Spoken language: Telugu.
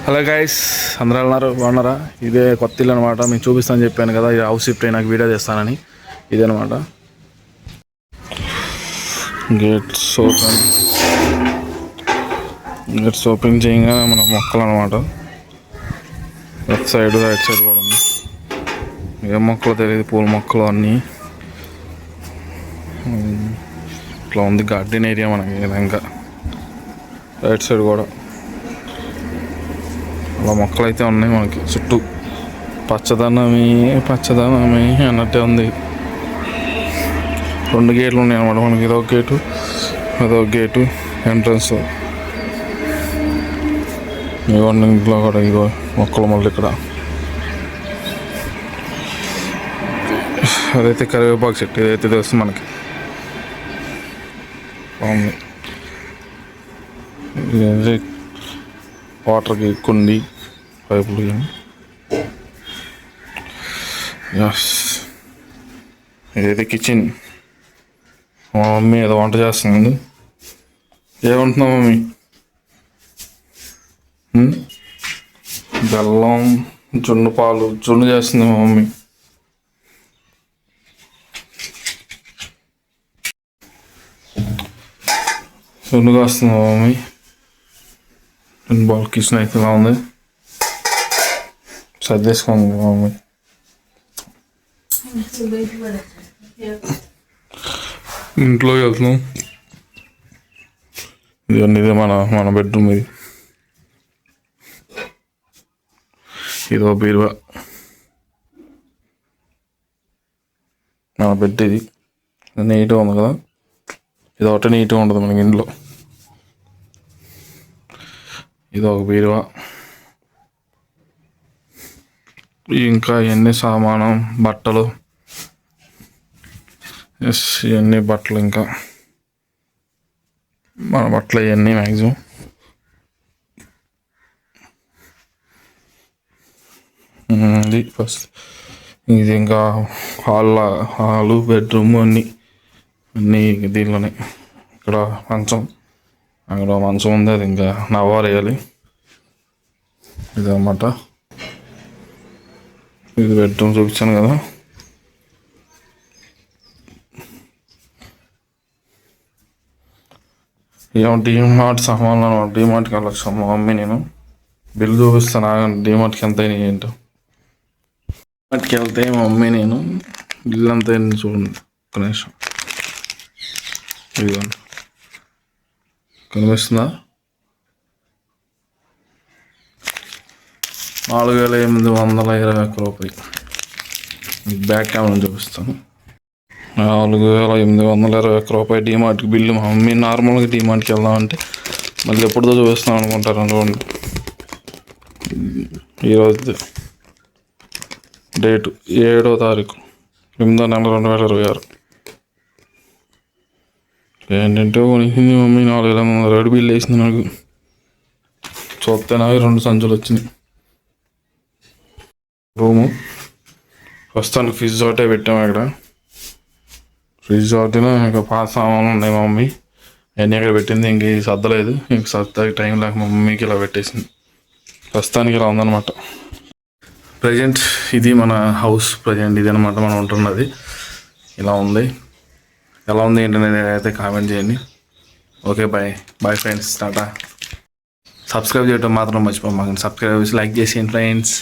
హలో గైస్, అందరూ ఉన్నారు బాగున్నారా? ఇదే కొత్త ఇల్లు అనమాట. మీకు చూపిస్తాను చెప్పాను కదా, ఇది హౌస్ షిఫ్ట్ అయినాక వీడియో చేస్తానని. ఇదనమాట గేట్స్ ఓపెన్ చేయగానే మన మొక్కలు అనమాట. లెఫ్ట్ సైడ్ రైట్ సైడ్ కూడా ఉంది. ఏ మొక్కలు తెలియదు, పూల మొక్కలు అన్నీ. ఇట్లా ఉంది గార్డెన్ ఏరియా మనకి. ఇంకా రైట్ సైడ్ కూడా అలా మొక్కలు అయితే ఉన్నాయి మనకి చుట్టూ. పచ్చదనమే అన్నట్టే ఉంది. 2 గేట్లు ఉన్నాయి అన్నమాట మనకి. ఇదొక గేటు ఎంట్రన్స్. ఇవ్వండి, ఇంట్లో కూడా ఇగో మొక్కలు మళ్ళీ ఇక్కడ. అదైతే కరివేపాకు చెట్టు, ఇదైతే తెలుస్తుంది మనకి. బాగుంది. వాటర్కి కుండి పైపులు. ఇదైతే కిచెన్. మా మమ్మీ ఏదో వంట చేస్తుంది. ఏమంటున్నావు మమ్మీ? బెల్లం జున్ను పాలు జున్ను చేస్తుంది మా మమ్మీ. జున్నుగా వస్తుంది మా మమ్మీ. బాల్ కిచెన్ అయితే ఇలా ఉంది. సర్దేసుకోండి మా మమ్మీ. ఇంట్లోకి వెళ్తున్నాం. ఇదే మన బెడ్రూమ్. ఇదో బీరువా, మన బెడ్. ఇది నీట్గా ఉంది కదా. ఇది ఒకటి నీట్గా ఉంటుంది మనకి ఇంట్లో. ఇది ఒక బీరువా. ఇంకా ఇవన్నీ సామానం, బట్టలు. ఇవన్నీ బట్టలు, ఇంకా మన బట్టలు ఇవన్నీ మ్యాక్సిమం. ఇది ఫస్ట్. ఇది ఇంకా హాలు బెడ్రూమ్ అన్నీ దీనిలోనే. ఇక్కడ మంచం, అక్కడ మంచం ఉంది. అది ఇంకా నవ్వారు వేయాలి. ఇదన్నమాట. ఇది బెడ్రూమ్ చూపించాను కదా. ఏమో డీమార్ట్ సామాన్లు అనమాట. డీమార్ట్కి వెళ్ళొచ్చు మా మమ్మీ నేను. బిల్లు చూపిస్తాను ఆగండి. డీమార్ట్కి ఎంత అయినాయి ఏంటో. డీమార్ట్కి వెళ్తే మా మమ్మీ నేను బిల్లు ఎంత అయింది చూడండి. ఒక నిమిషం. ఇదిగోండి, కనిపిస్తుందా? 4,821 రూపాయలు. బ్యాక్ కెమెరా చూపిస్తాను. 4,821 రూపాయలు డీమార్ట్కి బిల్లు. మా మమ్మీ నార్మల్గా డీమార్ట్కి వెళ్దామంటే మళ్ళీ ఎప్పుడుదో చూపిస్తాం అనుకుంటారు అనుకోండి. ఈరోజు డేటు 7వ తారీఖు 8వ నెల 2026. ఏంటంటే కొనిసింది మమ్మీ. 4,800 బిల్లు వేసింది నాకు. చూస్తే నాకు 2 సంచులు వచ్చినాయి. రూము ప్రస్తుతానికి ఫ్రిడ్జ్ ఒకటే పెట్టాము ఇక్కడ. ఫ్రిడ్జ్ ఒకటిలో ఇంకా పాత సామాన్లు ఉన్నాయి మా మమ్మీ. అన్నీ ఇక్కడ పెట్టింది. ఇంక సర్దలేదు. ఇంక సర్దాకి టైం లేక మా మమ్మీకి ఇలా పెట్టేసింది. ప్రస్తుతానికి ఇలా ఉందన్నమాట. ప్రజెంట్ ఇది మన హౌస్. ప్రజెంట్ ఇది అనమాట మనం ఉంటున్నది. ఇలా ఉంది. ఎలా ఉంది ఏంటనేది అయితే కామెంట్ చేయండి. Okay, bye friends. టాటా. సబ్స్క్రైబ్ చేయడం మాత్రం మర్చిపోమాకండి. సబ్స్క్రైబ్ చేసి లైక్ చేసేయండి ఫ్రెండ్స్.